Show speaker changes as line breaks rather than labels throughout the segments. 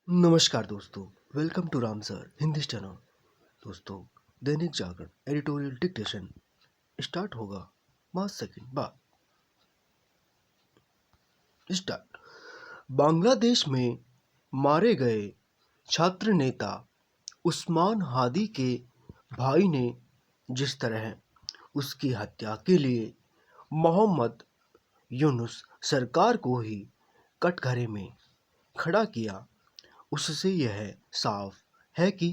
नमस्कार दोस्तों। Welcome to Ram sir Hindi channel. दोस्तों, दैनिक जागरण एडिटोरियल डिक्टेशन स्टार्ट होगा 5 सेकंड बाद। स्टार्ट। बांग्लादेश में मारे गए छात्र नेता उस्मान हादी के भाई ने जिस तरह उसकी हत्या के लिए मोहम्मद यूनुस सरकार को ही कटघरे में खड़ा किया, उससे यह साफ है कि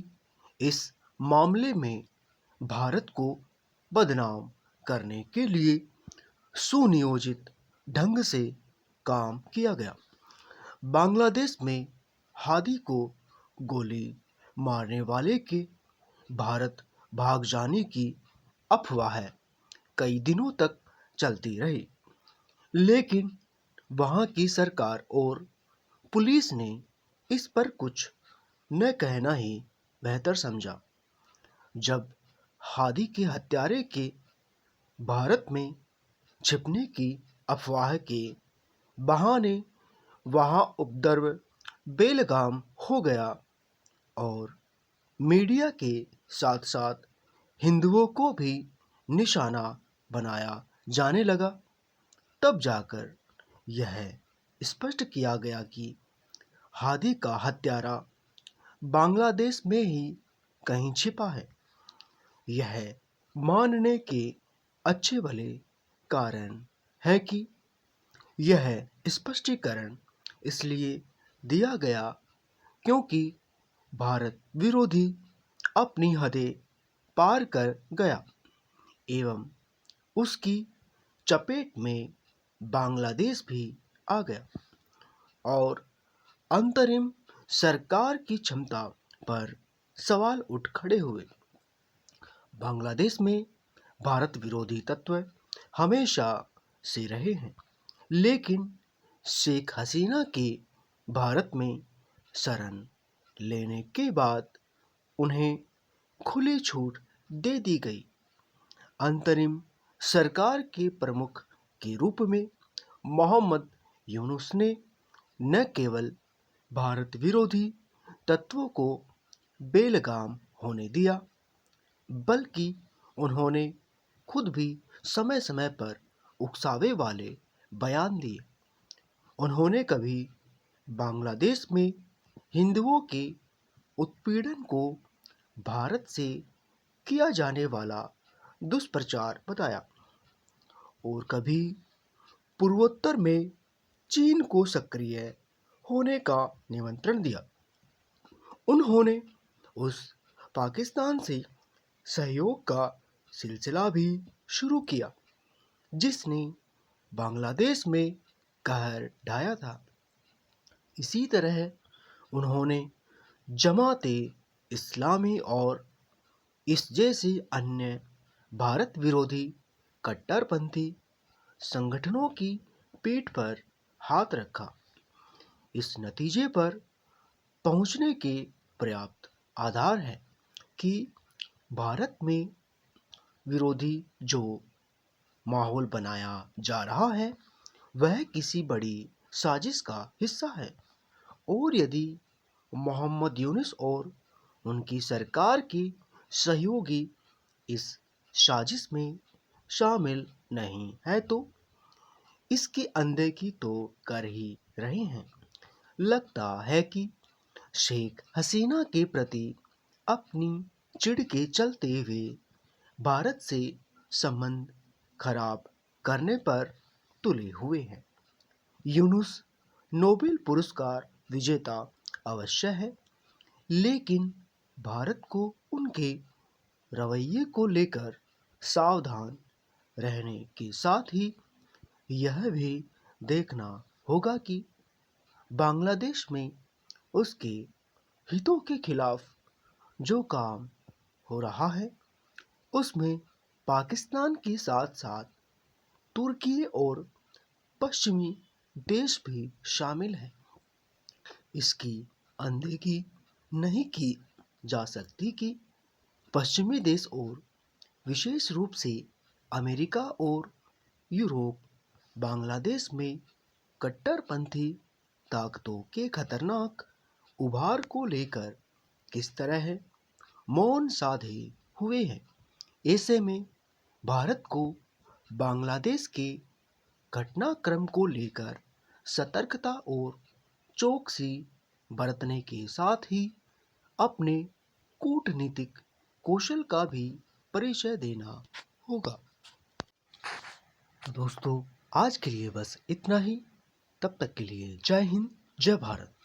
इस मामले में भारत को बदनाम करने के लिए सुनियोजित ढंग से काम किया गया। बांग्लादेश में हादी को गोली मारने वाले के भारत भाग जाने की अफवाह कई दिनों तक चलती रही, लेकिन वहां की सरकार और पुलिस ने इस पर कुछ न कहना ही बेहतर समझा। जब हादी के हत्यारे के भारत में छिपने की अफवाह के बहाने वहां उपद्रव बेलगाम हो गया और मीडिया के साथ साथ हिंदुओं को भी निशाना बनाया जाने लगा, तब जाकर यह स्पष्ट किया गया कि हादी का हत्यारा बांग्लादेश में ही कहीं छिपा है। यह मानने के अच्छे भले कारण है कि यह स्पष्टीकरण इसलिए दिया गया क्योंकि भारत विरोधी अपनी हदें पार कर गया एवं उसकी चपेट में बांग्लादेश भी आ गया और अंतरिम सरकार की क्षमता पर सवाल उठ खड़े हुए। बांग्लादेश में भारत विरोधी तत्व हमेशा से रहे हैं, लेकिन शेख हसीना के भारत में शरण लेने के बाद उन्हें खुली छूट दे दी गई। अंतरिम सरकार के प्रमुख के रूप में मोहम्मद यूनुस ने न केवल भारत विरोधी तत्वों को बेलगाम होने दिया, बल्कि उन्होंने खुद भी समय समय पर उकसावे वाले बयान दिए। उन्होंने कभी बांग्लादेश में हिंदुओं के उत्पीड़न को भारत से किया जाने वाला दुष्प्रचार बताया और कभी पूर्वोत्तर में चीन को सक्रिय होने का निमंत्रण दिया। उन्होंने उस पाकिस्तान से सहयोग का सिलसिला भी शुरू किया जिसने बांग्लादेश में कहर ढाया था। इसी तरह उन्होंने जमाते इस्लामी और इस जैसे अन्य भारत विरोधी कट्टरपंथी संगठनों की पीठ पर हाथ रखा। इस नतीजे पर पहुंचने के पर्याप्त आधार है कि भारत में विरोधी जो माहौल बनाया जा रहा है वह किसी बड़ी साजिश का हिस्सा है और यदि मोहम्मद यूनुस और उनकी सरकार के सहयोगी इस साजिश में शामिल नहीं है तो इसकी अनदेखी तो कर ही रहे हैं। लगता है कि शेख हसीना के प्रति अपनी चिढ़ के चलते हुए भारत से संबंध खराब करने पर तुले हुए हैं। यूनुस नोबेल पुरस्कार विजेता अवश्य है, लेकिन भारत को उनके रवैये को लेकर सावधान रहने के साथ ही यह भी देखना होगा कि बांग्लादेश में उसके हितों के खिलाफ जो काम हो रहा है उसमें पाकिस्तान के साथ साथ तुर्की और पश्चिमी देश भी शामिल हैं। इसकी अनदेखी नहीं की जा सकती कि पश्चिमी देश और विशेष रूप से अमेरिका और यूरोप बांग्लादेश में कट्टरपंथी ताकतों के खतरनाक उभार को लेकर किस तरह मौन साधे हुए हैं। ऐसे में भारत को बांग्लादेश के घटनाक्रम को लेकर सतर्कता और चौकसी बरतने के साथ ही अपने कूटनीतिक कौशल का भी परिचय देना होगा। दोस्तों, आज के लिए बस इतना ही। तब तक के लिए जय हिंद, जय भारत।